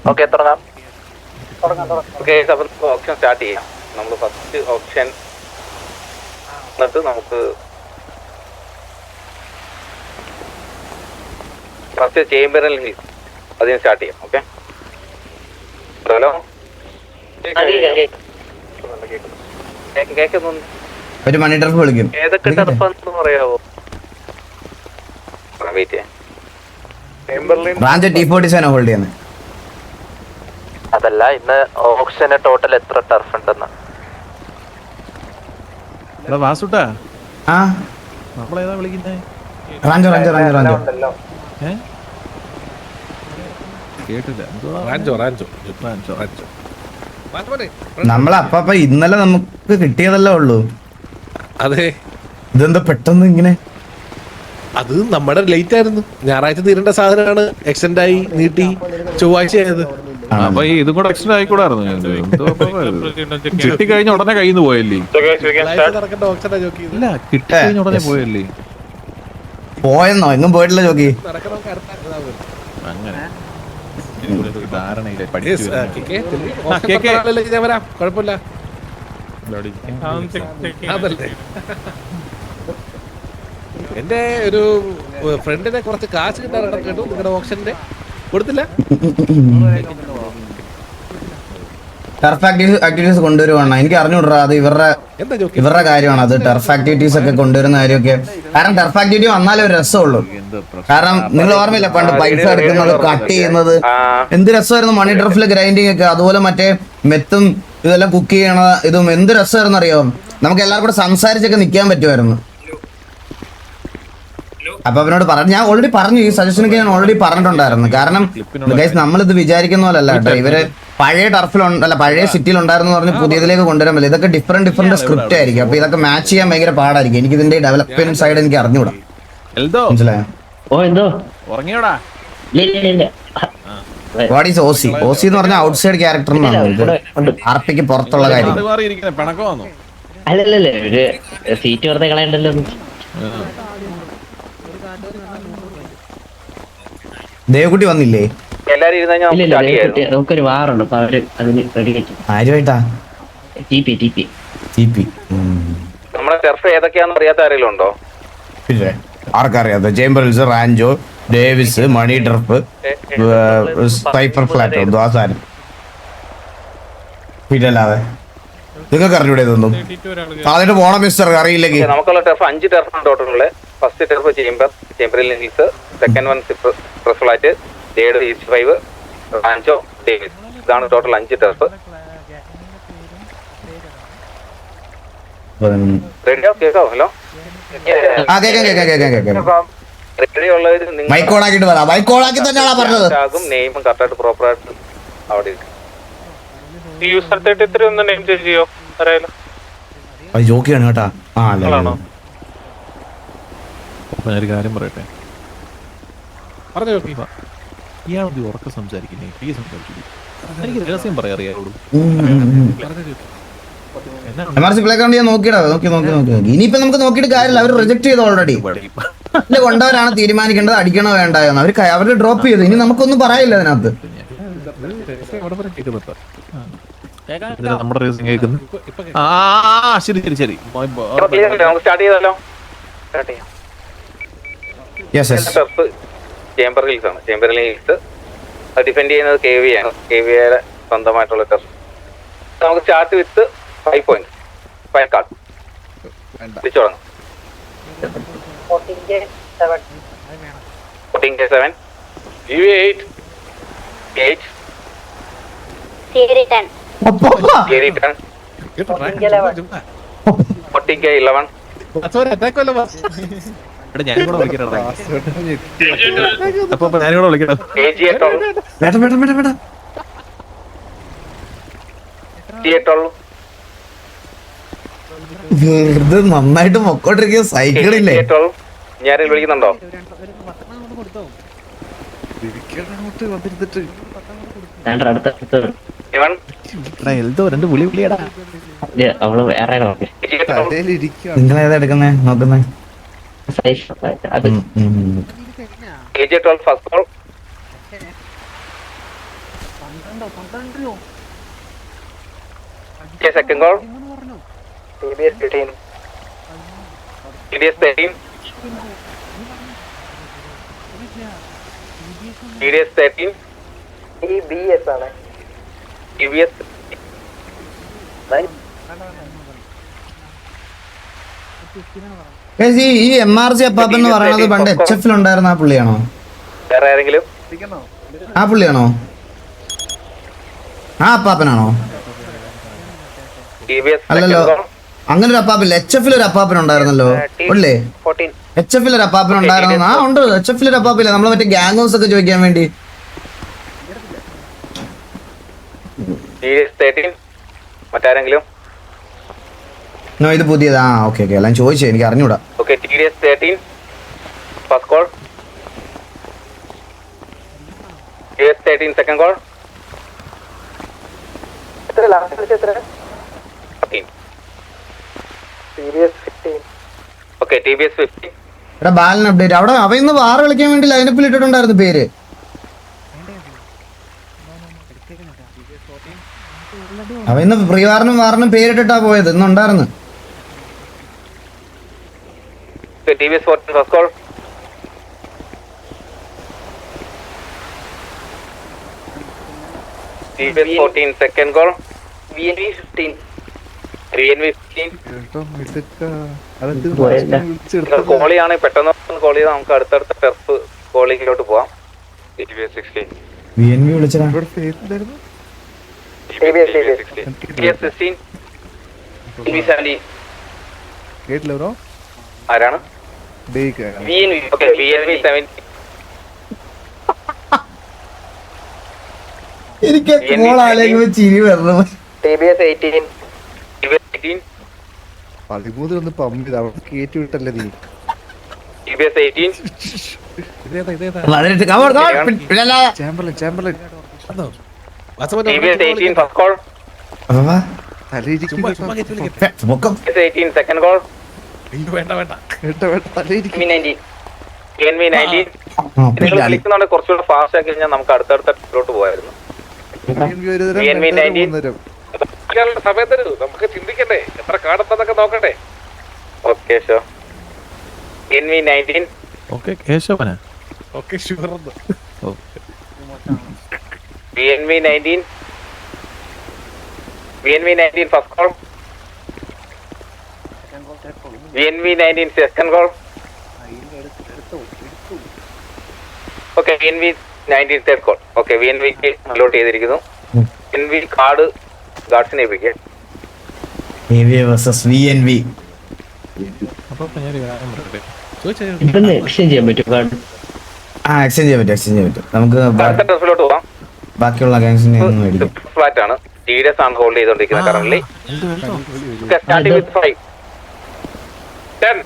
Okay തുടങ്ങാം. Okay അപ്പം option start ചെയ്യാം. നമ്മൾ ഫസ്റ്റ് ഓപ്ഷൻ എന്നിട്ട് നമുക്ക് ഫസ്റ്റ് ചേംബറിൽ ഹിൽസ് അതിന് സ്റ്റാർട്ട് ചെയ്യാം. ഓക്കെ ഹലോ കേൾക്കുന്നു. ഒരു മണി ടർഫ് വിളിക്കും. ഏതൊക്കെ ടർഫാന്ന് പറയാവോ? വെയിറ്റ് ചെയ്യാം. റാഞ്ച് T47 ഹോൾഡ് ചെയ്യുന്നത്. അതല്ല, ഇന്ന് ഓപ്ഷന് ടോട്ടൽ എത്ര ടർഫ് ഉണ്ടെന്ന്. വാസുട്ടാ ആ നമ്മളേതാ വിളിക്കുന്നേ? റാഞ്ചോ റാഞ്ചോ റാഞ്ചോ റാഞ്ചോ കേട്ടില്ല. നമ്മളപ്പ ഇന്നലെ നമുക്ക് കിട്ടിയതല്ലേ ഉള്ളൂ. അതെ, ഇതെന്താ പെട്ടെന്ന് ഇങ്ങനെ? അത് നമ്മുടെ ലേറ്റ് ആയിരുന്നു. ഞായറാഴ്ച തീരേണ്ട സാധനമാണ് എക്സ്റ്റെൻഡ് ആയി നീട്ടി ചൊവ്വാഴ്ച ആയത്. അപ്പൊ ഇതും കൂടെ എക്സ്റ്റൻഡ് ആയിക്കൂടായിരുന്നു. കിട്ടി കഴിഞ്ഞ ഉടനെ കയ്യിൽ നിന്ന് പോയല്ലേ? നടക്കേണ്ട ഓപ്ഷനാ ജോക്കി. ഇല്ല, കിട്ടി കഴിഞ്ഞ ഉടനെ പോയല്ലേ? പോയെന്നോ? എങ്ങും പോയിട്ടില്ല ജോക്കി. അങ്ങനെ ധാരണയില്ലേ? ഞാൻ വരാം, കുഴപ്പമില്ല. അതല്ലേ എന്റെ ഒരു ഫ്രണ്ടിനെ കുറച്ച് കാശ് കിട്ടാറുണ്ട് കേട്ടു നിങ്ങളുടെ ഓപ്ഷന്റെ. കൊടുത്തില്ല. ടർഫ് ആക്ടിവിറ്റീസ് കൊണ്ടുവരുവാണ്. എനിക്ക് അറിഞ്ഞൂടാ, അത് ഇവരുടെ കാര്യമാണ്. അത് ടർഫ് ആക്ടിവിറ്റീസ് ഒക്കെ കൊണ്ടുവരുന്ന കാര്യമൊക്കെ. കാരണം ടർഫ് ആക്ടിവിറ്റി വന്നാലേ ഒരു രസമുള്ളൂ. കാരണം നിങ്ങൾ ഓർമ്മയില്ല പണ്ട് പൈസ എടുക്കുന്നത്, കട്ട് ചെയ്യുന്നത്, എന്ത് രസമായിരുന്നു മണി ടർഫിലെ ഗ്രൈൻഡിങ് ഒക്കെ. അതുപോലെ മറ്റേ മെത്തും ഇതെല്ലാം കുക്ക് ചെയ്യണ ഇതും എന്ത് രസമായിരുന്നു അറിയാം. നമുക്ക് എല്ലാവരും കൂടെ സംസാരിച്ചൊക്കെ നിൽക്കാൻ പറ്റുമായിരുന്നു. അപ്പൊ അവനോട് പറഞ്ഞു, ഞാൻ ഓൾറെഡി പറഞ്ഞു, ഈ സജഷനൊക്കെ ഞാൻ ഓൾറെഡി പറഞ്ഞിട്ടുണ്ടായിരുന്നു. കാരണം നമ്മളിത് വിചാരിക്കുന്ന പോലല്ല കേട്ടോ. ഇവര് പഴയ ടർഫിലുണ്ടല്ല, പഴയ സിറ്റിയിൽ ഉണ്ടായിരുന്നു പറഞ്ഞ് പുതിയതിലേക്ക് കൊണ്ടുവരാൻ പറ്റില്ല. ഇതൊക്കെ ഡിഫറെന്റ് സ്ക്രിപ്റ്റ് ആയിരിക്കും. അപ്പൊ ഇതൊക്കെ മാച്ച് ചെയ്യാൻ ഭയങ്കര പാടായിരിക്കും. എനിക്ക് ഇതിന്റെ ഡെവലപ്മെന്റ് സൈഡ് എനിക്ക് അറിഞ്ഞൂടാ. മനസ്സിലായോ? What is Aussie? ഓസി എന്ന് പറഞ്ഞാൽ ഔട്ട്സൈഡ് ക്യാരക്ടർ എന്നാണ്. ആർപിക്ക് പുറത്തുള്ള കാര്യം. അല്ലല്ലേ, ഒരു സീറ്റ് വെറുതെ കളയണ്ടല്ലോ. ദേവകുട്ടി വന്നില്ലേ? നമുക്കൊരു വാറുണ്ട്, അപ്പൊ അവര് അതിന് റെഡി ആയിട്ട്. ആരുമായിട്ടാ? നമ്മുടെ ടർഫ് ഏതൊക്കെയാണെന്ന് അറിയാത്ത ആരെങ്കിലും ഉണ്ടോ? പിന്നെ ആർക്കറിയാത്ത? ചേംബറിൽസ്, റാഞ്ചോ, ഡേവിസ്, മണി ടർഫ്, സൈഫർ ഫ്ലാറ്റ്, ആ സാധനം. പിന്നല്ലാതെ നിങ്ങൾക്ക് അറിഞ്ഞൂടെ ഇതൊന്നും? അതിന് പോണം മിസ്റ്റർ, അറിയില്ലെങ്കിൽ. നമുക്കുള്ള ടർഫ് 5 ടർഫാണ് ടോട്ടലുള്ളത്. ഫസ്റ്റ് ടർഫ് ചേംബറിൽ hills, second one press flat, jade east 5, Rancho, Davis. ഇതാണ് ടോട്ടൽ 5 ടർഫ്. റെഡിയോ? കേൾക്കാവോ? ഹലോ, റെഡി ഉള്ളവർ നെയിമും കറക്റ്റായിട്ട് പ്രോപ്പറായിട്ട് അവിടെ ഇരിക്കും. ജോക്കിയാണ് കേട്ടാ. ഞാനൊരു കാര്യം പറയട്ടെ. ഇയാളത് ഉറക്കം സംസാരിക്കുന്നേ, എനിക്ക് രഹസ്യം പറയാറിയാളോട്. ഇനിയിപ്പോ നമുക്ക് നോക്കിയിട്ട് കാര്യമില്ല. അവർ റിജക്ട് ചെയ്തു ഓൾറെഡി. കൊണ്ടവരാണ് തീരുമാനിക്കേണ്ടത് അടിക്കണോ വേണ്ടായോന്ന്. അവര് ഡ്രോപ്പ് ചെയ്തു. ഇനി നമുക്കൊന്നും പറയില്ല അതിനകത്ത്. നമ്മുടെ രഹസ്യം കേൾക്കുന്നു. ശരി ശരി ശരി. ചേംബർ ഹിൽസ് ആണ്. ചേംബർ ഹിൽസ് ഡിഫെൻഡ് ചെയ്യുന്നത് KV ആണ്. KVയുടെ സ്വന്തമായിട്ടുള്ള ടർഫ്. നമുക്ക് സ്റ്റാർട്ട് വിത്ത് 5 പോയിന്റ്. 5 കാർഡ് തിരിച്ചു തുടങ്ങാം. 14K7, UV8, 8, Theory 10, 14K11. ഞാനിവിടെ വിളിക്കട്ടെ. അപ്പൊ ഞാനിവിടെ വിളിക്കട്ടെ. വെറുതെ നന്നായിട്ട് പൊക്കോണ്ടിരിക്കുന്ന സൈക്കിളില്ലേ? ഞാൻ വിളിക്കുന്നുണ്ടോ? നിങ്ങളേതാ എടുക്കുന്നേ നോക്കുന്നേ? Second call. TBS 13. TBS 13. TBS 13. TBS ആണ്. TBS. ഈ MRG അപ്പാപ്പൻ എന്ന് പറയുന്നത് പണ്ട് HF ഉണ്ടായിരുന്ന ആ പുള്ളിയാണോ? വേറെ ആരെങ്കിലും? ആ പുള്ളിയാണോ? ആ അപ്പാപ്പനാണോ? TBS അല്ലല്ലോ, അങ്ങനെ ഒരു അപ്പാപ്പില്ല. HF ഒരു അപ്പാപ്പൻ ഉണ്ടായിരുന്നല്ലോ ഉള്ളേ? 14. HF ഒരു അപ്പാപ്പൻ ഉണ്ടായിരുന്നു. ആ ഉണ്ട്, HF ഒരു അപ്പാപ്പില്ല. നമ്മള് മറ്റേ ഗ്യാങ് ഹൗസ് ഒക്കെ ചോദിക്കാൻ വേണ്ടി. TBS 13. മറ്റാരെങ്കിലും? നോ, ഇത് പുതിയതാ. ഓക്കെ ഓക്കെ, എല്ലാം ചോദിച്ചേ, എനിക്ക് അറിഞ്ഞൂടാ. Okay, TBS 13. First call. TBS 13 second call. എത്ര ലാസ്റ്റ് വിളിച്ച എത്ര? 15. TBS 15. Okay, TBS 15. എടാ ബാലൻ അപ്ഡേറ്റ്. അവിടെ അവ ഇന്ന് വാർ കളിക്കാൻ വേണ്ടി ലൈനപ്പിൽ ഇട്ടിട്ടുണ്ടായിരുന്നു പേര്. അവ ഇന്ന് പ്രിവാറിനും വാറിനും പേരിട്ടിട്ടാ പോയത്. ഇന്നുണ്ടായിരുന്നു. Okay, TBS 14 first call. TBS 14 second call. VNV 15. VNV 15. കോളി ആണ്, പെട്ടെന്ന് കോൾ ചെയ്താൽ നമുക്ക് അടുത്തടുത്ത ടെർഫ് കോളിങ്ങിലോട്ട് പോവാം. TBS 16. VNV വിളിച്ചതാ. TBS 16. TBS 17. ആരാണ്? VNV. Okay, VNV 17. എനിക്ക് ആലോചിക്കുമ്പോ ചിരി വരണം. TBS 18. TBS 18. 13 പമ്പ് ചെയ്ത് അവിടെ കയറ്റി വിട്ടല്ലേ നീ. TBS 18. ചാമ്പർലൻ ചാമ്പർലൻ TBS 18 first call. തലയിരിക്കും TBS 18 second call. വേണ്ട വേണ്ട. തലയിരിക്കും. VNV 19. നിങ്ങൾ വിളിക്കുന്നുണ്ട് കുറച്ചുകൂടെ ഫാസ്റ്റ് ആക്കി കഴിഞ്ഞാൽ നമുക്ക് അടുത്തടുത്ത ടെർഫിലോട്ട് പോയായിരുന്നു. VNV 19. സമയത്ത് നമുക്ക് ചിന്തിക്കണ്ടേ, എത്ര കാടുണ്ടെന്നൊക്കെ നോക്കണ്ടേ. Okay, sure. VNV 19. ഓക്കെ കേശവനാ. Okay sugar. VNV 19. VNV 19 first call. VNV 19 second call. Okay, VNV 19 third call. Okay, VNV allot ചെയ്തിരിക്കുന്നു. VNV കാർഡ് ഗാർഡ്സിനെ ഏൽപ്പിക്കുക. AV versus VNV. അപ്പൊ ഞാനൊരു കാര്യം പറയട്ടെ. ഇതൊന്ന് എക്സ്ചേഞ്ച് ചെയ്യാൻ പറ്റും കാർഡ്? ആ എക്സ്ചേഞ്ച് ചെയ്യാൻ പറ്റും. നമുക്ക് അടുത്ത ടെർഫിലോട്ട് പോവാം. ബാക്കിയുള്ള ഗാങ്സിനെ ഒന്ന് മേടിക്കാം. ഫ്ലാറ്റ് ആണ്. TDS ആണ് ഹോൾഡ് ചെയ്തോണ്ടിരിക്കുന്നത് current. Starting with 5 10.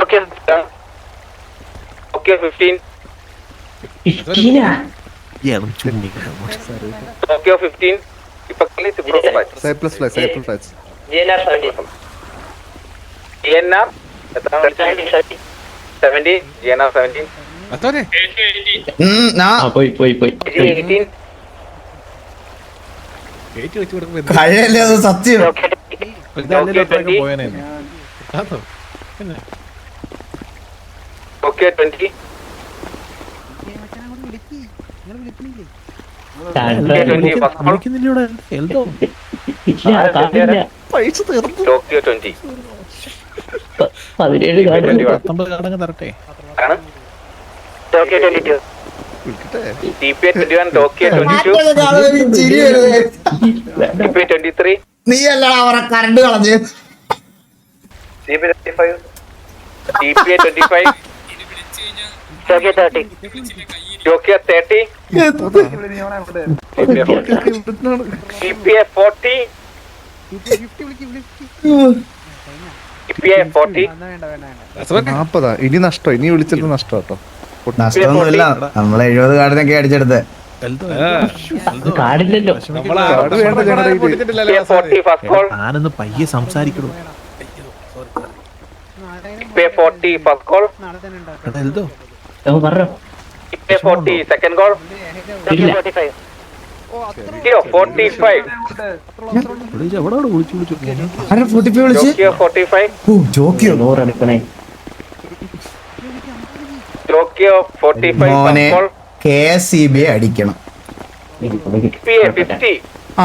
Okay, 10. Okay, 15. 15 Tokyo 15. Typically Cyprus flight. Cyprus flight Cyprus flights. GNR 17. GNR 17. GNR 17. അത്തോനെ പോയി 18. ഗേറ്റ് വെച്ച് കൊടുക്കുമ്പോ കഴിയല്ലേ അത് സത്യം. പോയനെ Okay, 20. വിളിക്കുന്നില്ലൂടെ എൽദോ. പൈസ തീർന്നു. Tokyo 20. 17 കാർഡ് 19 കാർഡങ്ങ് തരട്ടെ. ആണ്. Tokyo 22. വിളിക്കട്ടെ. TPA 21. Tokyo 22. ചിരി വരുന്നത്. TPA 23. നീ അല്ലടാ അവരെ കറണ്ട് കളഞ്ഞ്. TPA 25. TPA 25. Tokyo 30. Tokyo 30. TPA 40. TPA 40. 40. ഇനി നഷ്ടം. ഇനി വിളിച്ചത് നഷ്ടം കേട്ടോ. നഷ്ടമൊന്നുമില്ല, നമ്മളെ 70 കാർഡിനൊക്കെ അടിച്ചെടുത്ത്. എൽദോ കാർഡില്ലല്ലോ. കാർഡ് വേണ്ട ഞങ്ങളുടെ കയ്യില്. TPA 40 first call. ഞാനൊന്ന് പയ്യെ സംസാരിക്കണു. TPA 40 first call. എൽദോ പറഞ്ഞോ. 40, second call. ഇല്ല 45. Tokyo 45. എവിടെയാണ് വിളിച്ചു വിളിച്ചു ആരാ 45 വിളിച്ച്? Tokyo 45. ഓ ജോക്കിയോ? നൂറെടുക്കണേ Tokyo 45. മോനെ First call. KSCB അടിക്കണം, PA 50.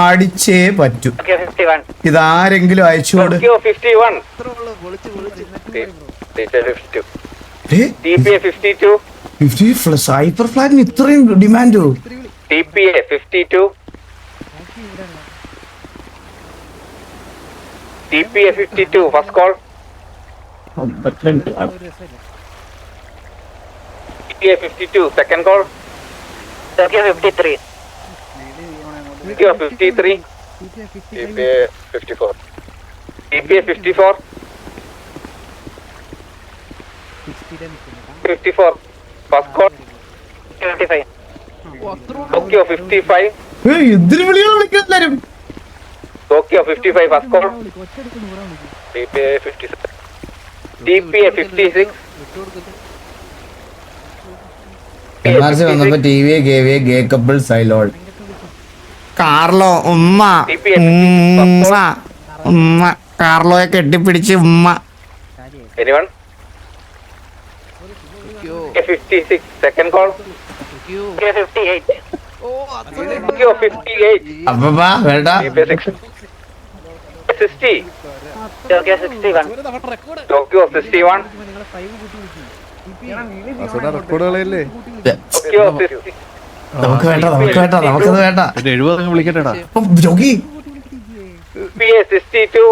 അടിച്ചേ പറ്റൂ. Tokyo 51. ഇതാരെങ്കിലും അയച്ചോട്. Tokyo 51. TPA 52. TPA 52. 50 plus hyper ഫ്ലാറ്റിന് ഇത്രയും ഡിമാൻഡോ? TPA 52. TPA 52. First call. 52 TPA 52. Second call. Tokyo 53. Tokyo 53. TPA 54. TPA 54. 54. First call. 55. Tokyo 55. എന്തിനു വിളിയാണ് വിളിക്കുന്നത് എല്ലാരും? Tokyo 55. First call. TPA 56. TPA 56. NRC വന്നപ്പോ TV KVA ഗേ കപ്പിൾ സൈലോൾ കാർലോ ഉമ്മ ഉമ്മ ഉമ്മ കാർലോയെ കെട്ടിപ്പിടിച്ച് ഉമ്മ. Anyone? K56. Second call. K58. Tokyo 58. അപ്പ വേണ്ട. TPA 60. Tokyo 61. Tokyo 61. റെക്കോർഡുകളല്ലേ? Tokyo 60. നമുക്ക് വേണ്ട നമുക്കത് വേണ്ട. 70 വിളിക്കട്ടെടാ. അപ്പം ജോഗി TPA 62.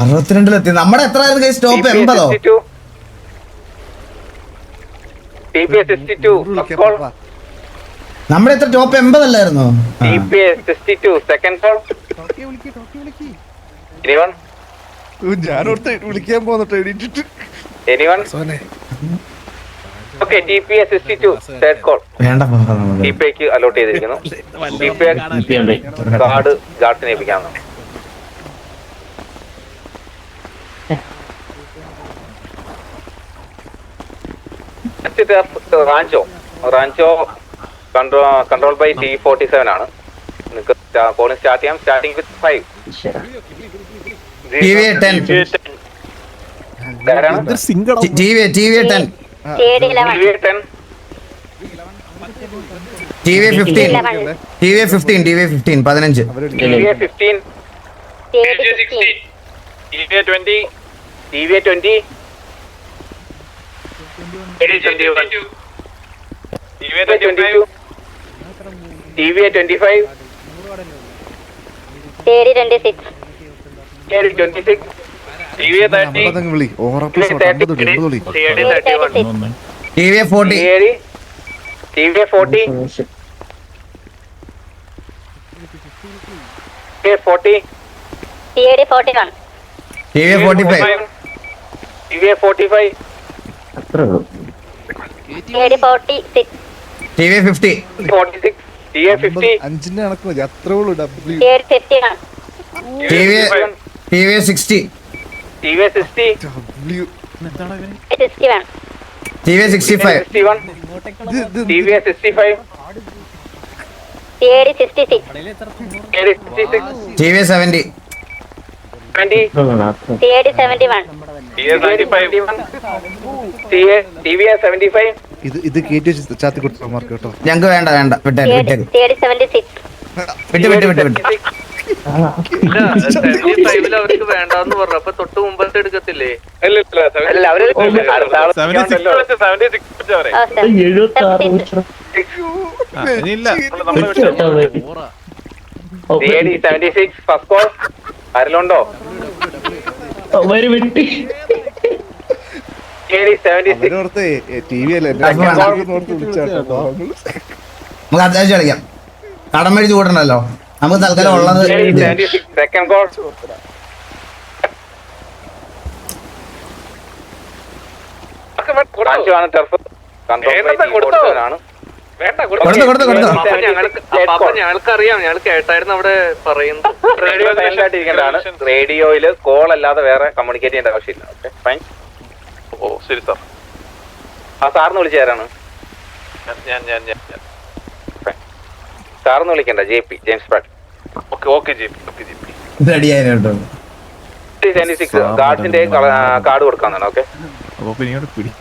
62 നമ്മുടെ എത്ര ആയിരുന്നു സ്റ്റോപ്പ്? 80. TPA 62. First call. നമ്മുടെ എത്ര ടോപ്പ് 80 അല്ലായിരുന്നു? TPA 62. Second call. Anyone? ഞാനോർത്ത് വിളിക്കാൻ പോന്നിട്ട് എണീറ്റിട്ട് Anyone? Okay, TPA 62. Third call. വേണ്ട നമുക്ക്. TPA ക്ക് അലോട്ട് ചെയ്തിരിക്കുന്നു. TPA കാർഡ് ഗാർഡ്സിനെ ഏൽപ്പിക്കാവുന്നു. റാഞ്ചോ കൺട്രോൾ ബൈ T47 ആണ്. നിങ്ങൾക്ക് കോളിംഗ് സ്റ്റാർട്ട് ചെയ്യാം. Starting with 5. TVA 10 ആരാണ്? TVA 10 TVA 10. TVA 15 TVA 15 TVA 15 15. TVA 15. TVA 20. TVA 20. TVA 22. TVA 22. TVA 25. TD 26. TVA 26. TVA 30. നമ്മളതങ്ങ് വിളി. ഓറപ്പ് 50 വിളി. TVA 31. TVA 40 TVA 40. TVA 40. TD 41. TVA 45 TVA 45. അത്ര ഉള്ളൂ. TD 46. TVA 50 46. TVA 50. 5ന്റെ കണക്ക് മതി. അത്രേ ഉള്ളൂ. W TD 51. TVA 60 TVA 60. W 61. TVA 65 61. TVA 65. TD 66. TVA 66. TVA 70 20. TD 71. TVA 75. TVA 75. ഇത് കേറ്റി വെച്ച് ചാത്തി കൊടുത്തു മാർക്ക് കേട്ടോ. ഞങ്ങൾക്ക് വേണ്ട വിട്ടേക്ക് TD 76. വിട്ട് അവർക്ക് വേണ്ടെന്ന് പറഞ്ഞപ്പോ തൊട്ട് മുമ്പത്തെ എടുക്കത്തില്ലേ? അല്ല അവര് അടുത്ത ആള് 76. 76 വരെ. Oh, sir. 76 ഇനിയില്ല. TD 76. ഫസ്റ്റ് കോൾ ആരെല്ലുണ്ടോ? അവര് വെട്ടി TD 76. അവരോർത്ത് TV അല്ലേ ഓർത്ത് വിളിച്ചാട്ടോ. നമുക്ക് അത്യാവശ്യം കളിക്കാം. കടം മേടിച്ച് കൂട്ടണ്ടല്ലോ. നമുക്ക് തൽക്കാലം ഉള്ളത് TD 76. Second call. ടർഫ് ഞങ്ങൾക്കറിയാം, ഞങ്ങൾ കേട്ടായിരുന്നു അവിടെ പറയുന്നത്. റേഡിയോ സൈലന്റ് ആയിട്ടിരിക്കേണ്ടതാണ്. റേഡിയോയില് കോൾ അല്ലാതെ വേറെ കമ്മ്യൂണിക്കേറ്റ് ചെയ്യേണ്ട ആവശ്യമില്ല. Okay fine. ഓ ശരി സാർ. ആ സാറിന് വിളിച്ചാരാണ്? സാറിന് വിളിക്കണ്ട, JP ജെയിംസ് പാട്ട്. റെഡിയായിട്ടോ. ഗാർഡ്സിന്റെ കാർഡ് കൊടുക്കാന്നാണ്. ഓക്കെ, അപ്പൊ പിന്നെ ഇങ്ങോട്ട് പിടി.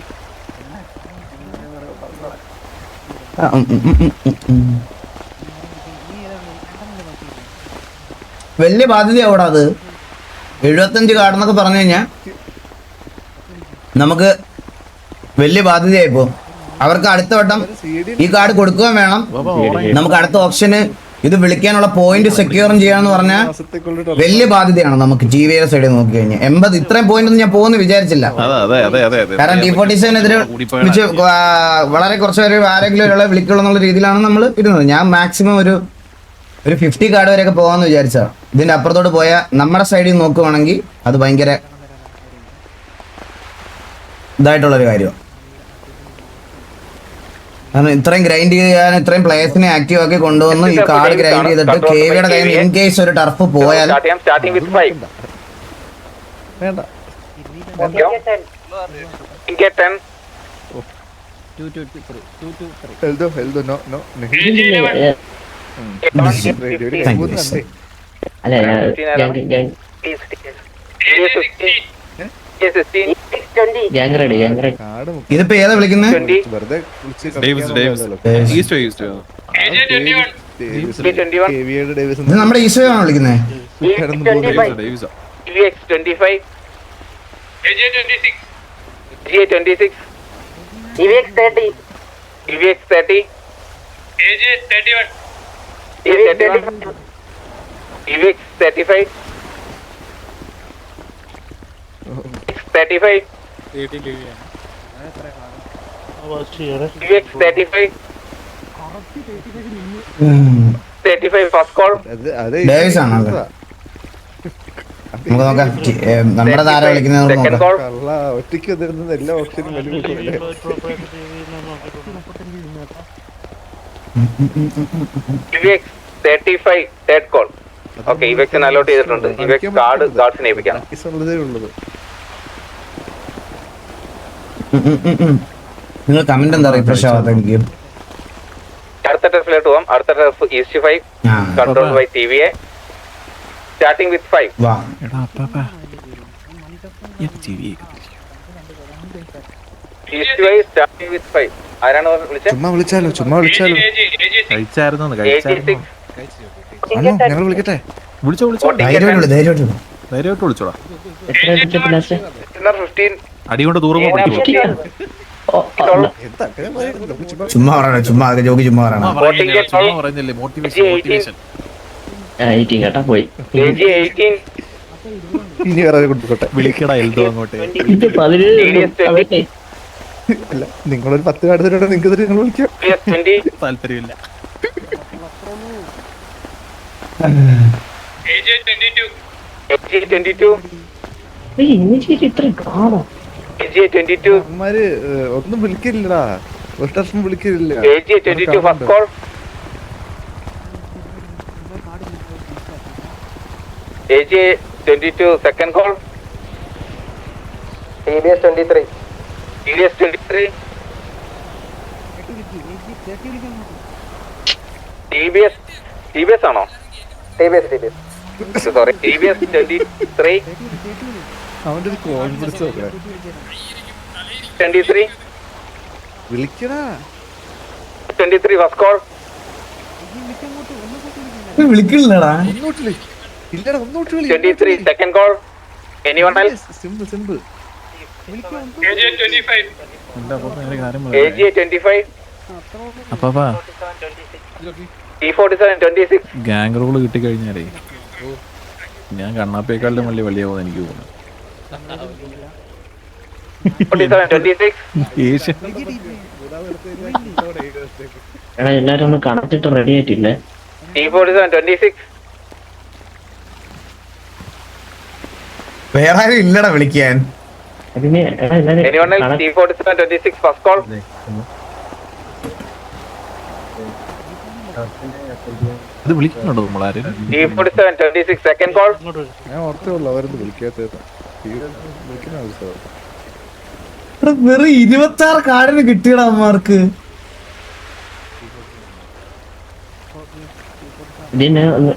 വലിയ ബാധ്യതയാവൂടാ അത്. 75 കാർഡ് എന്നൊക്കെ പറഞ്ഞു കഴിഞ്ഞാൽ നമുക്ക് വലിയ ബാധ്യതയായിപ്പോ. അവർക്ക് അടുത്ത വട്ടം ഈ കാർഡ് കൊടുക്കുകയും വേണം. നമുക്ക് അടുത്ത ഓപ്ഷന് ഇത് വിളിക്കാനുള്ള പോയിന്റ് സെക്യൂറും ചെയ്യാന്ന് പറഞ്ഞാൽ വലിയ ബാധ്യതയാണ് നമുക്ക്. GVA സൈഡിൽ നോക്കി കഴിഞ്ഞാൽ 80 ഇത്രയും പോയിന്റ് ഒന്നും ഞാൻ പോകുന്നു വിചാരിച്ചില്ല. കാരണം T47 വെച്ച് വളരെ കുറച്ച് പേര് ആരെങ്കിലും ഒരാളെ വിളിക്കുള്ളൂ എന്നുള്ള രീതിയിലാണ് നമ്മൾ ഇരുന്നത്. ഞാൻ മാക്സിമം ഒരു 50 കാർഡ് വരെയൊക്കെ പോകാന്ന് വിചാരിച്ചാ. ഇതിന്റെ അപ്പുറത്തോട്ട് പോയാൽ നമ്മുടെ സൈഡിൽ നോക്കുവാണെങ്കിൽ അത് ഭയങ്കര ഇതായിട്ടുള്ളൊരു കാര്യമാണ്. കാരണം ഇത്രയും ഗ്രൈൻഡ് ചെയ്യാൻ ഇത്രയും പ്ലേയേഴ്സിനെ ആക്റ്റീവ് ആക്കി കൊണ്ടുവന്ന് ഈ കാർഡ് ഗ്രൈൻഡ് ചെയ്തിട്ട് KVയുടെ കയ്യിൽ ഇൻ കേസ് ഒരു ടർഫ് പോയാൽ സ്റ്റാർട്ടിംഗ് വിത്ത് 5. വേണ്ട. Get 10. Eldho no no. അല്ല ഗ്യാങ് റെഡി. ഇതിപ്പോ ഏതാ വിളിക്കുന്നത്? വെറുതെ ഇത് നമ്മുടെ ഈശോയാണോ വിളിക്കുന്നത്? EVX 25. GA 26. EVX 30. EVX 30. AJ 31. EVX 35. 35. EVX 35. 35 first call. Davis ആണല്ലോ. നമുക്ക് നോക്കാം നമ്മുടെ താരം വിളിക്കുന്നത്. Second call. ഒറ്റയ്ക്ക് വന്നിരുന്നത് എല്ലാ ഓപ്ഷനും വലിയ EVX 35 തേർഡ് കോൾ. ഓക്കെ, ഇവക്സിന് അലോട്ട് ചെയ്തിട്ടുണ്ട്. ഇവക്സ് ഗാർഡ്സിനെ ഏൽപ്പിക്കണം. ഉള്ളത്. നിങ്ങൾ കമന്റ് എന്താ റിഫ്രഷ് ആവാത്ത? എനിക്ക് അടുത്ത ടെസ്റ്റിലോട്ട് പോവാം. അടുത്ത test east 5 control by TVA. Starting with 5. വാ ഈസ്റ്റ് 5 സ്റ്റാർട്ടിംഗ് വിത്ത് 5. ആരാണ് വിളിച്ചത്? ചുമ്മാ വിളിച്ചാലോ കഴിച്ചായിരുന്നു ഞങ്ങൾ വിളിക്കട്ടെ. വിളിച്ചോ ധൈര്യമായിട്ട് ധൈര്യമായിട്ട് വിളിച്ചോടാ. എത്ര അടിച്ചപ്പോ ലാസ്റ്റ്? 15. അടി കൊണ്ട് ദൂരം ചുമ്മാ പറയണ. ചുമ്മാ ജോഗി ചുമ്മാ പറയണ. പറയുന്നില്ലേ മോട്ടിവേഷൻ. 18 കേട്ടാ പോയി. AJ 18. ഇനി വേറെ കൊടുക്കട്ടെ. വിളിക്കടാ എൽദോ അങ്ങോട്ട്. ഇത് 17 അല്ല, നിങ്ങളൊരു 10 കാർഡ് തരുവാ, നിങ്ങൾക്ക് നിങ്ങൾ വിളിക്കാം. 20. താല്പര്യമില്ല. AJ 22. ഇത്ര കാണോ? AJ 22. അമ്മമാര് ഒന്നും വിളിക്കില്ലടാ. ഒരു ടർഫും വിളിക്കില്ല. AJ 22 first call. AJ 22 second call. TBS 23. TBS 23. TBS ആണോ? TBS sorry, TBS 23. അവന്റെ ഒരു കോൺഫിഡൻസ് 23. വിളിക്കടാ. 23 ഫസ്റ്റ് കോൾ. വിളിക്കില്ലടാ. ഇല്ലടാ, ഒന്നോട്ട് വിളി. 23 second call. Anyone else? Simple. AJ 25. അപ്പാ T47 26. ഗാങ് റൂള് കിട്ടിക്കഴിഞ്ഞാലേ ഞാൻ കണ്ണാപ്പേക്കാളും വലിയ പോകുന്ന എനിക്ക് തോന്നുന്നു. 47 26. എടാ എല്ലാരും ഒന്ന് കണക്റ്റിട്ട് റെഡി ആയിട്ടില്ലേ? T47 26. വേറെ ആരും ഇല്ലടാ വിളിക്കാൻ. അതിന് എടാ എല്ലാരും Anyone else? T47 26 first call. ഇത് വിളിക്കുന്നുണ്ടോ നമ്മളാരും? T47 26 second call. ഞാൻ ഓർത്തേ ഉള്ളു അവരൊന്നും വിളിക്കാത്ത വിളിക്കുന്ന ആവശ്യം. വെറും 26 കാർഡിന് കിട്ടിയടാ അമ്മമാർക്ക്. ഇതിന് ഒന്ന്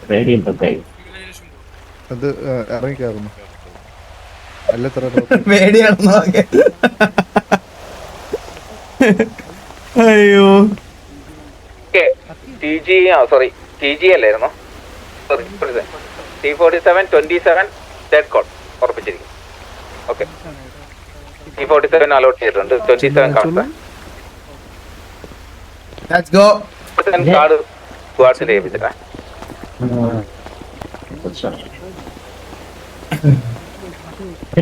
പേടിയുണ്ടൊക്കെ. അത് ഇറങ്ങിക്കാറുന്നു അല്ല എത്ര പേടിയാണെന്നോ? അയ്യോ TG അല്ലായിരുന്നോ? സോറി T47 27 തേർഡ് കോഡ് ഉറപ്പിച്ചിരിക്കും. ഓക്കെ, T47 അലോട്ട് ചെയ്തിട്ടുണ്ട്. 27 കണക്ട് ലെറ്റ്സ് ഗോ. കാർഡ് സ്ക്വാഡ്സിൽ ഏൽപ്പിച്ചിട്ടാ.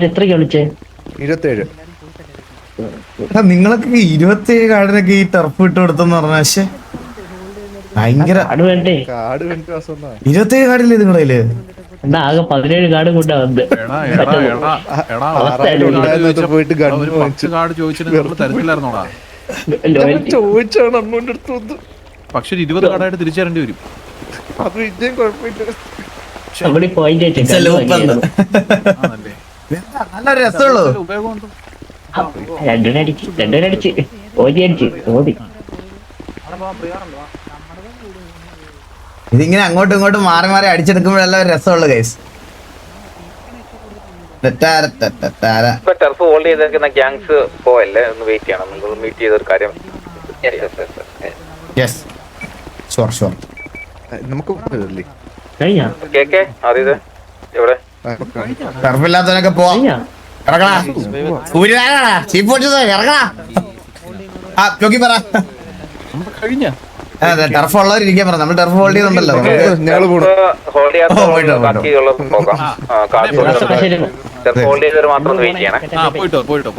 എത്രയ്ക്ക് വിളിച്ചേ? 27. എടാ നിങ്ങളൊക്കെ 27 കാർഡിനൊക്കെ ഈ ടർഫ് ഇട്ട് കൊടുത്തെന്ന് പറഞ്ഞ പക്ഷെ ഭയങ്കര കാർഡ് വേണ്ടേ? കാർഡ് വേണ്ടി വാസം 27 കാർഡില്ലേ നിങ്ങളുടെ കയ്യില്? എന്നാ ആകെ 17 കാർഡ് കൊണ്ടാ വന്നത്. പോയിട്ട് കാർഡ് ചോദിച്ചിട്ട് നമ്മൾ തരത്തില്ലായിരുന്നോടാ. ചോദിച്ചാണ് അമ്മോന്റെ അടുത്ത് വന്ന്. പക്ഷെ 20 കാർഡായിട്ട് തിരിച്ചു തരേണ്ടി വരും. അത് ഇതേം കുഴപ്പമില്ല. അവിടെ പോയിന്റ് നല്ല രസമുള്ളൂ. ഉപയോഗമുണ്ട്. രണ്ടിനടിച്ച് ഓതി അടിച്ച് ഓതി. ഇതിങ്ങനെ അങ്ങോട്ടും ഇങ്ങോട്ടും മാറി മാറി അടിച്ചെടുക്കുമ്പോഴെല്ലാം ഒരു രസമുള്ളൂ ഗൈസ്. ഇപ്പൊ ടർഫ് ഹോൾഡ് ചെയ്തേക്കുന്ന ഗ്യാങ്സ് പോവല്ലേ, ഒന്ന് വെയിറ്റ് ചെയ്യണം. നിങ്ങൾ മീറ്റ് ചെയ്തൊരു കാര്യം. Yes sure sure. നമുക്ക് പോകല്ലേ? കഴിഞ്ഞാ കേക്കെ അറിയത് എവിടെ? ടർഫില്ലാത്തവനൊക്കെ പോവാം. കഴിഞ്ഞാ ഇറങ്ങടാ സൂര്യനാരാ ചീഫ് പൊട്ടിച്ചത് ഇറങ്ങടാ. ആ ചോക്കി പറ. കഴിഞ്ഞ അതെ ടർഫ് ഉള്ളവർ ഇരിക്കാൻ പറ. നമ്മൾ ടർഫ് ഹോൾഡ് ചെയ്യുന്നുണ്ടല്ലോ. ഞങ്ങള് പോണു. ഹോൾഡ് ചെയ്യാത്ത പോയിട്ടോ. ബാക്കിയുള്ളത് നോക്കാം. ടർഫ് ഹോൾഡ് ചെയ്തവർ മാത്രം ഒന്ന് വെയിറ്റ് ചെയ്യണേ. പോയിട്ടോ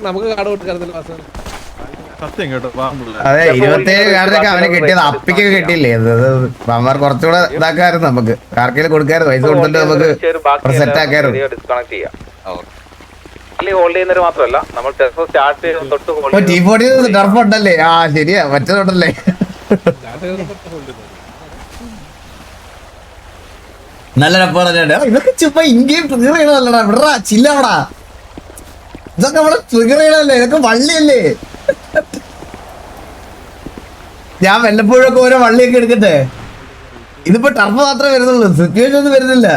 നമുക്ക് കാർഡ് കൊടുക്കാറില്ല. സത്യം കേട്ടോ. അതെ 27 കാർഡൊക്കെ അവന് കിട്ടിയത് അപ്പിക്കൊക്കെ കിട്ടിയില്ലേ? അവന്മാർ കുറച്ചുകൂടെ ഇതാക്കായിരുന്നു. നമുക്ക് ആർക്കെങ്കിലും കൊടുക്കായിരുന്നു. പൈസ കൊടുത്തിട്ട് നമുക്ക് സെറ്റ് ആക്കായിരുന്നു. ഡിസ്കണക്ട് ചെയ്യാം. ഹോൾഡ് ചെയ്യുന്നവർ മാത്രമല്ല, നമ്മൾ ടർഫ് സ്റ്റാർട്ട് ചെയ്ത് തൊട്ട് ഹോൾഡ് T40 ടർഫ് ഉണ്ടല്ലേ? ആ ശരിയാ മറ്റേതുണ്ടല്ലേ. നല്ല രപ്പാണ്. ഇതൊക്കെ ചുമ്മാ ഇൻഗെയിം ട്രിഗർ ചെയ്യണമല്ലടാ. ഇവിടാ ചില്ലടാ. ഇതൊക്കെ നമ്മള് ട്രിഗർ ചെയ്യണല്ലേ? ഇതൊക്കെ വള്ളിയല്ലേ? ഞാൻ വല്ലപ്പോഴൊക്കെ ഓരോ വള്ളിയൊക്കെ എടുക്കട്ടെ. ഇതിപ്പോ ടർഫ് മാത്രമേ വരുന്നുള്ളൂ, സിറ്റുവേഷൻ ഒന്നും വരുന്നില്ല.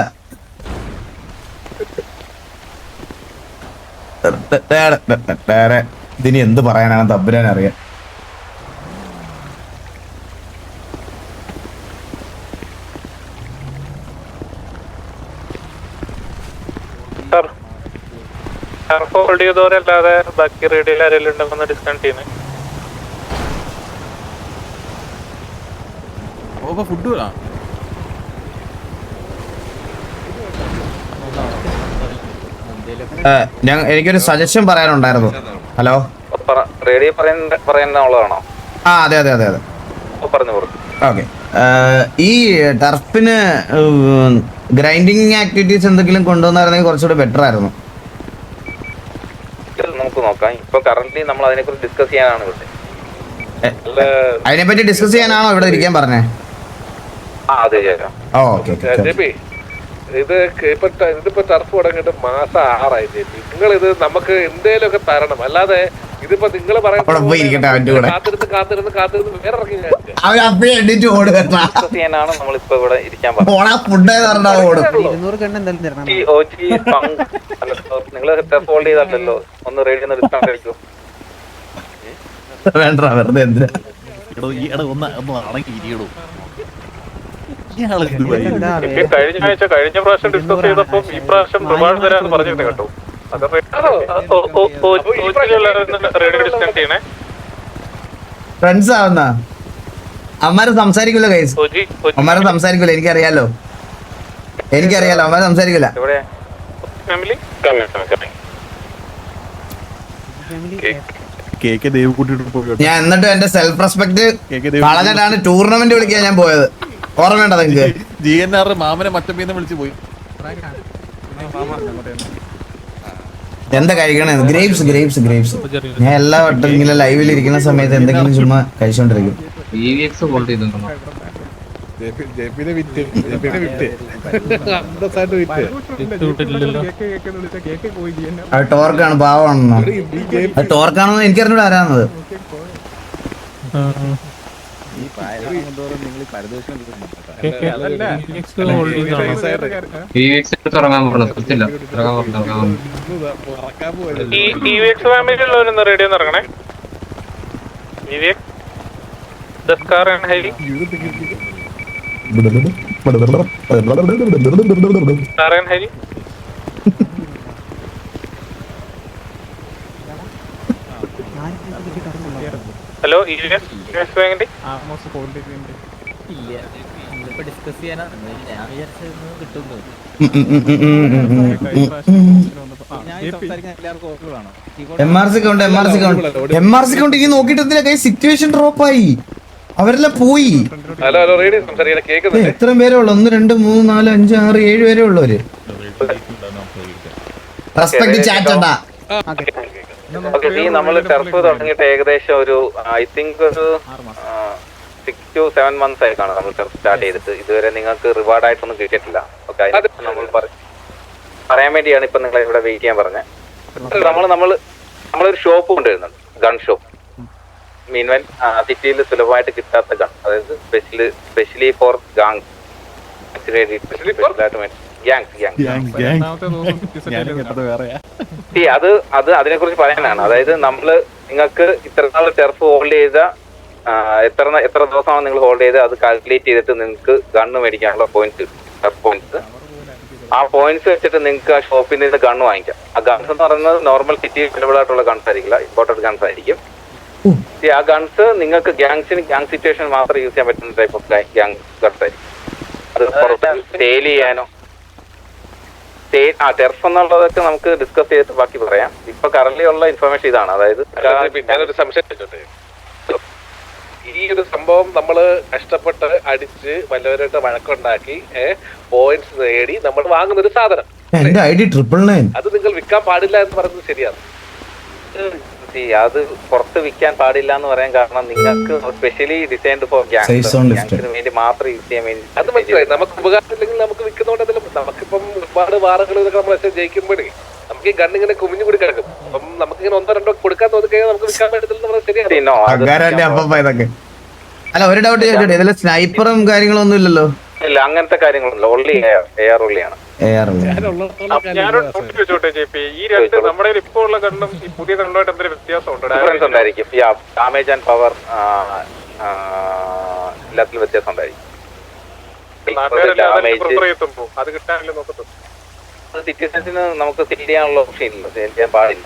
ഇതിന് എന്ത് പറയാനാണ് തമ്പുരാൻ അറിയാം. ഹോൾഡ് ചെയ്തവരല്ലാതെ ബാക്കി റേഡിയോയിൽ ആരെങ്കിലും ഉണ്ടെന്ന് ഡിസ്കണക്ട് ചെയ്യുന്നത്. ഫുഡ് എനിക്കൊരു സജഷൻ പറയാനുണ്ടായിരുന്നു. ഹലോ റേഡിയോ പറയുന്നുള്ളതാണോ? ആ അതെ അതെ അതെ അതെ പറഞ്ഞു. ഓക്കെ. ഈ ടർഫിന് ഗ്രൈൻഡിങ് ആക്ടിവിറ്റീസ് എന്തെങ്കിലും കൊണ്ടുവന്നായിരുന്നെങ്കിൽ കുറച്ചുകൂടെ ബെറ്റർ ആയിരുന്നു. നമുക്ക് നോക്കാം. ഇപ്പൊ കറന്റ് നമ്മൾ അതിനെ കുറിച്ച് ഡിസ്കസ് ചെയ്യാനാണ് ഇവിടെ. അതിനെപ്പറ്റി ഡിസ്കസ് ചെയ്യാനാണോ ഇവിടെ ഇരിക്കാൻ പറഞ്ഞേ? അതെ ചേട്ടാ. ഓക്കെ. ഇതിപ്പോ ടർഫ് തുടങ്ങിയിട്ട് മാസം 6 ആയി. നിങ്ങൾ ഇത് നമുക്ക് എന്തേലുമൊക്കെ തരണം. അല്ലാതെ ഇതിപ്പോ നിങ്ങൾ കാത്തിരുന്ന് വേറെ ഇറങ്ങി ഡിസ്കസ് ചെയ്യാനാണ് നമ്മളിപ്പോ ഇവിടെ ഇരിക്കാൻ നിങ്ങൾ ടർഫ് ഹോൾഡ് ചെയ്തല്ലോ. ഒന്ന് റേഡിയോ ഒന്ന് ഡിസ്കൗണ്ട് കഴിക്കൂ. വേണ്ട വെറുതെ എന്തിനാ കഴിഞ്ഞ പ്രാവശ്യം ഡിസ്കസ് ചെയ്തപ്പോ ഈ പ്രാവശ്യം റിവാർഡ് തരാന്ന് പറഞ്ഞിട്ട് കേട്ടോ. റേഡിയോ ഡിസ്കണക്ട് ചെയ്യണേ. ഫ്രണ്ട്സ് ആവുന്ന അമ്മാര് സംസാരിക്കില്ല ഗൈസ്. അമ്മാരെ സംസാരിക്കില്ല. എനിക്കറിയാലോ അമ്മാരെ സംസാരിക്കില്ല. ഫാമിലി ഞാൻ എന്നിട്ട് എന്റെ സെൽഫ് റെസ്പെക്ട് കളഞ്ഞിട്ടാണ് ടൂർണമെന്റ് വിളിക്കാൻ ഞാൻ പോയത്. ഓർമ്മയുണ്ടോ നിങ്ങക്ക്? GNR മാമനെ മറ്റപ്പീന്ന് വിളിച്ചു പോയി. എന്താ കഴിക്കണേ? ഗ്രേപ്സ്. ഞാൻ എല്ലാ വട്ടം ഇങ്ങനെ ലൈവിൽ ഇരിക്കുന്ന സമയത്ത് എന്തെങ്കിലും ചുമ്മാ കഴിച്ചോണ്ടിരിക്കും. ജെപിനെ വിറ്റ് അന്തസ്സായിട്ട് വിറ്റ്. അത് ടോർക്കാണ്, പാവമാണെന്നോ? അത് ടോർക്കാണെന്ന് എനിക്കറിഞ്ഞൂടെ ആരാന്നത്. EVX ഫാമിലി ഉള്ളവരൊന്ന് റേഡിയോ ഇറങ്ങണേ. EVX Duscar and Heavy. Duscar and Heavy. Hello EVX വേണ്ടി MRC കൗണ്ട് ഇനി നോക്കിട്ട് എന്തിനാ സിറ്റുവേഷൻ ഡ്രോപ്പ് ആയി, അവരെല്ലാം പോയി. എത്ര പേരേ ഉള്ളു? 1 2 3 4 5 6 7 പേരേ ഉള്ളവര്. റെസ്പെക്ട് ചാറ്റണ്ടാ. നമ്മള് ടെർഫ് തുടങ്ങിയിട്ട് ഏകദേശം ഒരു ഐ തിങ്ക് ഒരു 6 to 7 months ആയി കാണും നമ്മൾ ടെർഫ് സ്റ്റാർട്ട് ചെയ്തിട്ട്. ഇതുവരെ നിങ്ങൾക്ക് റിവാർഡ് ആയിട്ടൊന്നും കിട്ടിയിട്ടില്ല. ഓക്കെ, നമ്മൾ പറയാൻ വേണ്ടിയാണ് ഇപ്പൊ നിങ്ങളെ ഇവിടെ വെയിറ്റ് ചെയ്യാൻ പറഞ്ഞത്. നമ്മളൊരു ഷോപ്പ് കൊണ്ടുവരുന്നുണ്ട്, ഗൺ ഷോപ്പ്. മീൻവെൻ സിറ്റിയിൽ സുലഭമായിട്ട് കിട്ടാത്ത ഗൺ, അതായത് സ്പെഷ്യലി ഫോർ ഗാങ്, അത് അതിനെ കുറിച്ച് പറയാനാണ്. അതായത് നമ്മള് നിങ്ങൾക്ക് ഇത്ര നാൾ ടെർഫ് ഹോൾഡ് ചെയ്ത എത്ര ദിവസമാണ് നിങ്ങൾ ഹോൾഡ് ചെയ്ത് അത് കാൽക്കുലേറ്റ് ചെയ്തിട്ട് നിങ്ങൾക്ക് ഗണ്ണ് മേടിക്കാനുള്ള പോയിന്റ്സ്, ടെർഫ് പോയിന്റ്സ്. ആ പോയിന്റ്സ് വെച്ചിട്ട് നിങ്ങൾക്ക് ആ ഷോപ്പിൽ നിന്ന് ഗണ്ണ് വാങ്ങിക്കാം. ആ ഗൺസ് എന്ന് പറയുന്നത് നോർമൽ സിറ്റി അവൈലബിൾ ആയിട്ടുള്ള ഗൺസ് ആയിരിക്കില്ല, ഇമ്പോർട്ടഡ് ഗൺസ് ആയിരിക്കും. ആ ഗൺസ് നിങ്ങൾക്ക് ഗ്യാങ് സിറ്റുവേഷൻ മാത്രം യൂസ് ചെയ്യാൻ പറ്റുന്ന ടൈപ്പ് ഓഫ് ഗ്യാങ് ഗൺസ് ആയിരിക്കും. അത് സെയിൽ ചെയ്യാനോ ടെർഫ് എന്നുള്ളതൊക്കെ നമുക്ക് ഡിസ്കസ് ചെയ്തിട്ട് ബാക്കി പറയാം. ഇപ്പൊ കറന്റ് ഉള്ള ഇൻഫർമേഷൻ ഇതാണ്. അതായത് ഞാനൊരു സംശയം, ഈ ഒരു സംഭവം നമ്മള് കഷ്ടപ്പെട്ട് അടിച്ച് വല്ലവരായിട്ട് വഴക്കുണ്ടാക്കി പോയിന്റ്സ് നേടി നമ്മൾ വാങ്ങുന്ന ഒരു സാധനം, എന്റെ ID 999. അത് നിങ്ങൾ വിൽക്കാൻ പാടില്ല എന്ന് പറയുന്നത് ശരിയാണ്. അത് പുറത്ത് വിൽക്കാൻ പാടില്ല എന്ന് പറയാൻ കാരണം നിങ്ങൾക്ക് സ്പെഷ്യലി ഡിസൈൻഡ് ഫോർ ഗ്യാങ്സിന് വേണ്ടി മാത്രം യൂസ് ചെയ്യാൻ വേണ്ടി. അത് മനസ്സിലായി. നമുക്ക് ഉപകാരം ഇല്ലെങ്കിൽ നമുക്ക് വിൽക്കുന്നതുകൊണ്ട് നമുക്കിപ്പം ഒരുപാട് വാറകൾ ഇതൊക്കെ നമ്മൾ ജയിക്കുമ്പോഴേ നമുക്ക് ഈ ഗണ്ണിങ്ങനെ കുമിഞ്ഞു കൂടി കിടക്കും. അപ്പം നമുക്കിങ്ങനെ 1 2 കൊടുക്കാൻ തോന്നി കഴിഞ്ഞാൽ നമുക്ക് വിൽക്കാൻ പറ്റത്തില്ല. ശരിയാണ്. അല്ല, ഒരു ഡൗട്ട് ചോദിച്ചോട്ടെ, ഇതില് സ്നൈപ്പറും കാര്യങ്ങളൊന്നും ഇല്ലല്ലോ? ഇല്ല, അങ്ങനത്തെ കാര്യങ്ങളൊന്നും ഓൺലി എയർ ഉള്ളിയാണ്. ഞാനോട് ചോദിച്ചോട്ടെ JP, ഈ രണ്ട് നമ്മുടെ ഇപ്പൊ ഉള്ള ഗണ്ണും ഈ പുതിയ ഗണ്ണുമായിട്ട് എന്തെങ്കിലും വ്യത്യാസമുണ്ടോ? ഡിഫറൻസ് ഉണ്ടായിരിക്കും. ഡാമേജ് ആൻഡ് പവർ എല്ലാത്തിലും വ്യത്യാസം ഉണ്ടായിരിക്കും. അത് കിട്ടാനല്ലേ നോക്കത്തുള്ളൂ. സിറ്റിസൺസിന് നമുക്ക് സെയിൽ ചെയ്യാനുള്ള ഓപ്ഷൻ ഇല്ല, സെയിൽ ചെയ്യാൻ പാടില്ല.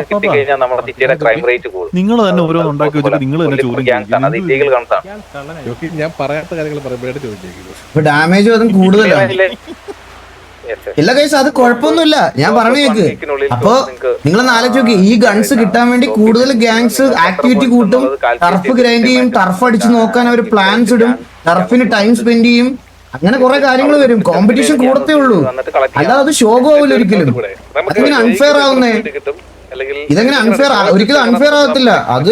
കിട്ടിക്കഴിഞ്ഞാൽ നമ്മുടെ സിറ്റിയുടെ ക്രൈം റേറ്റ് കൂടും. നിങ്ങൾ തന്നെ ഓരോന്ന് ഉണ്ടാക്കി വെച്ചിട്ട് നിങ്ങൾ തന്നെ ചോദിക്കും. അത് ഇല്ലീഗൽ ഗൺസാണ്. ഞാൻ പറയാത്ത കാര്യങ്ങൾ പറയുമ്പോഴാണ് ചോദിച്ചേക്കുന്നത്. ഡാമേജ് അതും കൂടുതലാണ്. ഇല്ല കേസ്, അത് കുഴപ്പമൊന്നുമില്ല. ഞാൻ പറഞ്ഞു കേക്ക്. അപ്പൊ നിങ്ങളൊന്ന് ആലോചിച്ച് നോക്കി, ഈ ഗൺസ് കിട്ടാൻ വേണ്ടി കൂടുതൽ ഗാങ്സ് ആക്ടിവിറ്റി കൂട്ടും, ടർഫ് ഗ്രൈൻഡ് ചെയ്യും, ടർഫ് അടിച്ച് നോക്കാൻ അവർ പ്ലാൻസ് ഇടും, ടർഫിന് ടൈം സ്പെൻഡ് ചെയ്യും, അങ്ങനെ കുറെ കാര്യങ്ങൾ വരും. കോമ്പറ്റീഷൻ കൂടത്തേ ഉള്ളൂ, അല്ലാതെ അത് ശോകം ആവില്ല ഒരിക്കലും. അതിങ്ങനെ അൺഫെയർ ആവുന്നേ. ഇതെങ്ങനെ അൺഫെയർ? ഒരിക്കലും അൺഫെയർ ആവത്തില്ല. അത്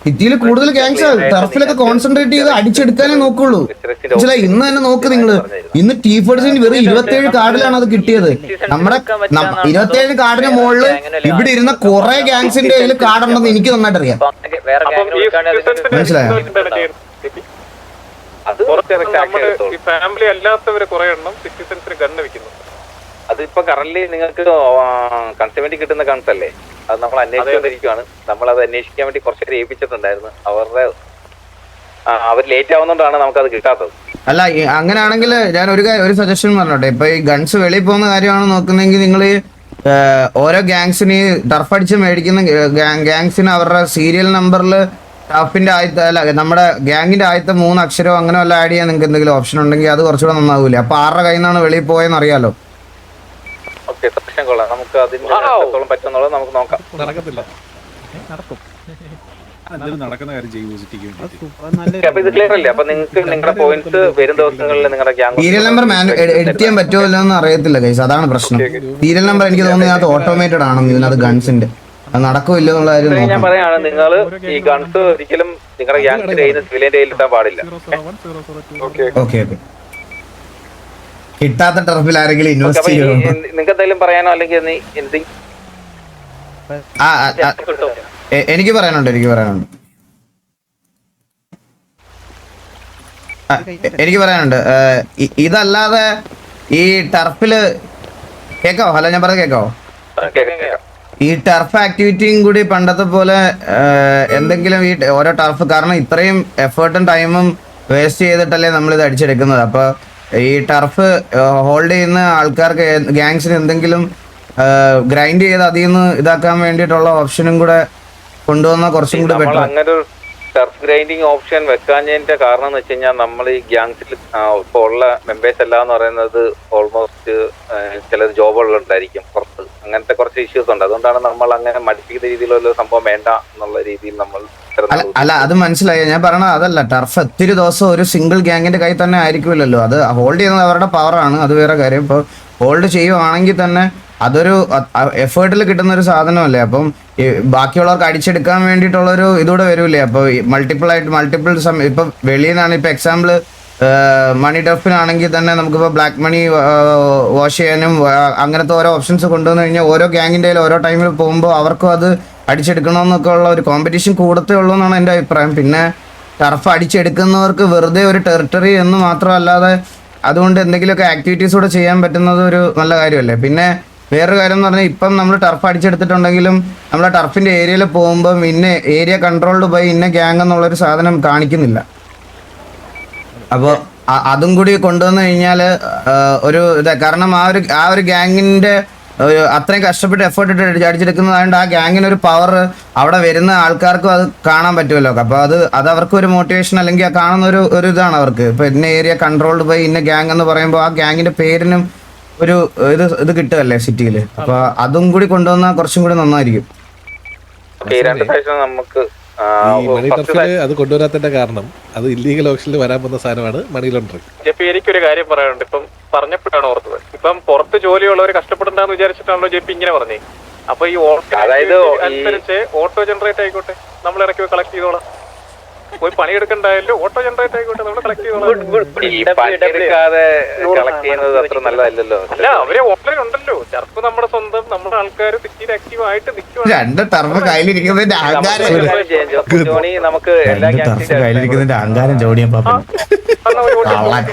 സിറ്റിയിൽ കൂടുതൽ ഗാങ്സ് ടർഫിലൊക്കെ കോൺസെൻട്രേറ്റ് ചെയ്ത് അടിച്ചെടുക്കാനേ നോക്കുള്ളൂ. മനസ്സിലായി? ഇന്ന് തന്നെ നോക്ക് നിങ്ങള്. ഇന്ന് ടീഫേഴ്സിന് വെറും 27 കാർഡിലാണ് അത് കിട്ടിയത്. നമ്മുടെ 27 കാർഡിന് മുകളില് ഇവിടെ ഇരുന്ന കുറെ ഗാങ്സിന്റെ കയ്യിൽ കാർഡ് ഉണ്ടെന്ന് എനിക്ക് നന്നായിട്ട് അറിയാം. മനസ്സിലായോ? ഫാമിലി അല്ലാത്തവര് കുറെ എണ്ണം സിറ്റിസൺസിന് ഗണ്ണ് വെക്കുന്നു. അതിപ്പോ കറന്റ് നിങ്ങൾക്ക് കൺസ്യൂമർ കിട്ടുന്ന ഗൺസ് അല്ലേ? അത് നമ്മൾ അന്വേഷിച്ചുകൊണ്ടിരിക്കുകയാണ്. നമ്മളത് അന്വേഷിക്കാൻ വേണ്ടി കുറച്ചേരം ഏൽപ്പിച്ചിട്ടുണ്ടായിരുന്നു. അവർ ലേറ്റ് ആവുന്നതുകൊണ്ടാണ് നമുക്കത് കിട്ടാത്തത്. അല്ല, അങ്ങനെയാണെങ്കിൽ ഞാൻ ഒരു സജഷൻ പറഞ്ഞോട്ടെ. ഇപ്പൊ ഈ ഗൺസ് വെളിയിൽ പോകുന്ന കാര്യമാണ് നോക്കുന്നെങ്കിൽ നിങ്ങൾ ഓരോ ഗാങ്സിന് ടർഫ് അടിച്ച് മേടിക്കുന്ന ഗാങ്സിന് അവരുടെ സീരിയൽ നമ്പറിൽ ടർഫിന്റെ ആദ്യത്തെ, അല്ല നമ്മുടെ ഗാങ്ങിന്റെ ആദ്യത്തെ 3 അക്ഷരം അങ്ങനെ വല്ല ആഡ് ചെയ്യാൻ നിങ്ങൾക്ക് എന്തെങ്കിലും ഓപ്ഷൻ ഉണ്ടെങ്കിൽ അത് കുറച്ചുകൂടെ നന്നാവൂലേ? അപ്പൊ ആരുടെ കയ്യിൽ നിന്നാണ് വെളിയിൽ പോയെന്ന് അറിയാലോ. നമുക്ക് അതിന് പറ്റുന്നുള്ളത് നമുക്ക് നോക്കാം. നടക്കത്തില്ല. നടക്കുന്ന കാര്യം ചെയ്യും. അപ്പൊ ഇത് ക്ലിയർ അല്ലേ? അപ്പൊ നിങ്ങൾക്ക് നിങ്ങളുടെ പോയിന്റ്സ് വരും ദിവസങ്ങളിൽ നിങ്ങളുടെ ഗ്യാങ് സീരിയൽ നമ്പർ എഡിറ്റ് ചെയ്യാൻ പറ്റുമല്ലോ എന്ന് അറിയത്തില്ല ഗൈസ്, അതാണ് പ്രശ്നം. സീരിയൽ നമ്പർ എനിക്ക് തോന്നുന്നത് അത് ഓട്ടോമേറ്റഡ് ആണെന്ന് ഇതിനകത്ത് ഗൺസിന്റെ. അത് നടക്കില്ല എന്നുള്ള കാര്യം ഞാൻ നോക്കണം. പറയാണ്, നിങ്ങൾ ഈ ഗൺസ് ഒരിക്കലും നിങ്ങളുടെ ഗ്യാങ്സിന്റെ കയ്യിൽ നിന്ന് സിവിലിയന്റെ കയ്യിൽ ഇട്ടാൻ പാടില്ല. ഓക്കെ ഓക്കെ കിട്ടാത്ത ടർഫിൽ ആരെങ്കിലും ഇൻവെസ്റ്റ് ചെയ്യണം. നിങ്ങൾക്ക് എന്തെങ്കിലും പറയാനോ അല്ലെങ്കിൽ എന്തെങ്കിലും എനിക്ക് പറയാനുണ്ട് ഇതല്ലാതെ ഈ ടർഫില് കേക്കാവോ? ഹലോ, ഞാൻ പറഞ്ഞ കേക്കാവോ? ഈ ടർഫ് ആക്ടിവിറ്റിയും കൂടി പണ്ടത്തെ പോലെ എന്തെങ്കിലും ഈ ഓരോ ടർഫ്, കാരണം ഇത്രയും എഫേർട്ടും ടൈമും വേസ്റ്റ് ചെയ്തിട്ടല്ലേ നമ്മൾ ഇത് അടിച്ചെടുക്കുന്നത്. അപ്പൊ ഈ ടർഫ് ഹോൾഡ് ചെയ്യുന്ന ആൾക്കാർക്ക് ഗാങ്സിന് എന്തെങ്കിലും ഗ്രൈൻഡ് ചെയ്ത് അതിൽ നിന്ന് ഇതാക്കാൻ വേണ്ടിയിട്ടുള്ള ഓപ്ഷനും കൂടെ കൊണ്ടുവന്ന കുറച്ചും കൂടി ബെറ്റർ. അങ്ങനെ ഒരു ടർഫ് ഗ്രൈൻഡിങ് ഓപ്ഷൻ വെക്കാഞ്ഞതിന്റെ കാരണം എന്ന് വെച്ച് കഴിഞ്ഞാൽ നമ്മൾ ഈ ഗ്യാങ്സിൽ ഇപ്പൊ ഉള്ള മെമ്പേഴ്സ് എല്ലാം എന്ന് പറയുന്നത് ഓൾമോസ്റ്റ് ചിലർ ജോബുകളുണ്ടായിരിക്കും പുറത്ത്, അങ്ങനത്തെ കുറച്ച് ഇഷ്യൂസ് ഉണ്ട്. അതുകൊണ്ടാണ് നമ്മൾ അങ്ങനെ മടിപ്പിക്കുന്ന രീതിയിലുള്ള സംഭവം വേണ്ട എന്നുള്ള രീതിയിൽ നമ്മൾ അല്ല അത് മനസ്സിലായി. ഞാൻ പറഞ്ഞത് അതല്ല, ടർഫ് ഒത്തിരി ദിവസം ഒരു സിംഗിൾ ഗ്യാങ്ങിന്റെ കയ്യിൽ തന്നെ ആയിരിക്കുമല്ലോ. അത് ഹോൾഡ് ചെയ്യുന്നത് അവരുടെ പവറാണ്, അത് വേറെ കാര്യം. ഇപ്പോൾ ഹോൾഡ് ചെയ്യുവാണെങ്കിൽ തന്നെ അതൊരു എഫേർട്ടിൽ കിട്ടുന്ന ഒരു സാധനമല്ലേ. അപ്പം ബാക്കിയുള്ളവർക്ക് അടിച്ചെടുക്കാൻ വേണ്ടിയിട്ടുള്ളൊരു ഇതൂടെ വരൂലേ. അപ്പോൾ മൾട്ടിപ്പിൾ ഇപ്പം വെളിയിൽ നിന്നാണ്, ഇപ്പം എക്സാമ്പിൾ മണി ടർഫിനാണെങ്കിൽ തന്നെ നമുക്കിപ്പോൾ ബ്ലാക്ക് മണി വാഷ് ചെയ്യാനും അങ്ങനത്തെ ഓരോ ഓപ്ഷൻസ് കൊണ്ടുവന്നു കഴിഞ്ഞാൽ ഓരോ ഗ്യാങ്ങിൻ്റെ ഓരോ ടൈമിൽ പോകുമ്പോൾ അവർക്കും അത് അടിച്ചെടുക്കണമെന്നൊക്കെ ഉള്ള ഒരു കോമ്പറ്റീഷൻ കൂടത്തേ ഉള്ളൂ എന്നാണ് എൻ്റെ അഭിപ്രായം. പിന്നെ ടർഫ് അടിച്ചെടുക്കുന്നവർക്ക് വെറുതെ ഒരു ടെറിട്ടറി എന്ന് മാത്രമല്ലാതെ അതുകൊണ്ട് എന്തെങ്കിലുമൊക്കെ ആക്ടിവിറ്റീസ് കൂടെ ചെയ്യാൻ പറ്റുന്നത് ഒരു നല്ല കാര്യമല്ലേ. പിന്നെ വേറൊരു കാര്യം എന്ന് പറഞ്ഞാൽ ഇപ്പം നമ്മൾ ടർഫ് അടിച്ചെടുത്തിട്ടുണ്ടെങ്കിലും നമ്മൾ ടർഫിൻ്റെ ഏരിയയിൽ പോകുമ്പം ഇന്ന ഏരിയ കൺട്രോൾഡ് ബൈ ഇന്ന ഗ്യാങ് എന്നുള്ളൊരു സാധനം കാണിക്കുന്നില്ല. അപ്പോൾ അതും കൂടി കൊണ്ടുവന്നു കഴിഞ്ഞാൽ ഒരു ഇതാ, കാരണം ആ ഒരു ഗ്യാങ്ങിൻ്റെ അത്രയും കഷ്ടപ്പെട്ട് എഫേർട്ട് ഇട്ട് അടിച്ചെടുക്കുന്നതായതുകൊണ്ട് ആ ഗ്യാങ്ങിനൊരു പവർ അവിടെ വരുന്ന ആൾക്കാർക്കും അത് കാണാൻ പറ്റുമല്ലോ. അപ്പോൾ അത് അവർക്ക് ഒരു മോട്ടിവേഷൻ അല്ലെങ്കിൽ ആ കാണുന്ന ഒരു ഇതാണ് അവർക്ക്. ഇപ്പോൾ ഇന്ന ഏരിയ കൺട്രോൾഡ് ബൈ ഇന്ന ഗ്യാങ് എന്ന് പറയുമ്പോൾ ആ ഗ്യാങ്ങിൻ്റെ പേരിനും ഒരു ഇത് കിട്ടുകയല്ലേ സിറ്റിയിൽ. അപ്പോൾ അതും കൂടി കൊണ്ടുവന്നാൽ കുറച്ചും കൂടി നന്നായിരിക്കും. രണ്ട് സെഷൻ നമുക്ക് മണി ടർഫില് അത് കൊണ്ടുവരാത്തതിന്റെ കാരണം അത് ഇല്ലീഗൽ ഓപ്ഷനിൽ വരാൻ പോകുന്ന സാധനമാണ് മണി ലോണ്ടറിങ്. ജെപ്പി, എനിക്കൊരു കാര്യം പറയാനുണ്ട്. ഇപ്പം പറഞ്ഞപ്പോഴാണ് ഓർത്തത്, ഇപ്പം പുറത്ത് ജോലിയുള്ളവർ കഷ്ടപ്പെടണ്ടെന്ന് വിചാരിച്ചിട്ടാണല്ലോ ജെപ്പി ഇങ്ങനെ പറഞ്ഞേ. അപ്പൊ ഈ അതായത് അനുസരിച്ച് ഓട്ടോ ജനറേറ്റ് ആയിക്കോട്ടെ, നമ്മൾ ഇടയ്ക്ക് കളക്ട് ചെയ്തോളാം. പോയി പണിയെടുക്കണ്ടായാലും ഓട്ടോ ജനറേറ്റ് ആയിക്കോട്ടെ, നമ്മൾ കളക്ട് ചെയ്തോളാം. കളക്ട് ചെയ്യുന്നത് അത്ര നല്ലതല്ലല്ലോ. അല്ല, അവര് ഓൺലൈൻ ഉണ്ടല്ലോ. ടർഫ് നമ്മുടെ സ്വന്തം, നമ്മുടെ ആൾക്കാർ സിറ്റിയിൽ ആക്റ്റീവ് ആയിട്ട് നിൽക്കും. രണ്ട് ടർഫ് കയ്യിലിരിക്കുന്നതിന്റെ അഹങ്കാരം നമുക്ക് എല്ലാ ടർഫ് കയ്യിലിരിക്കുന്നതിന്റെ അഹങ്കാരം ജോഡിയപ്പോ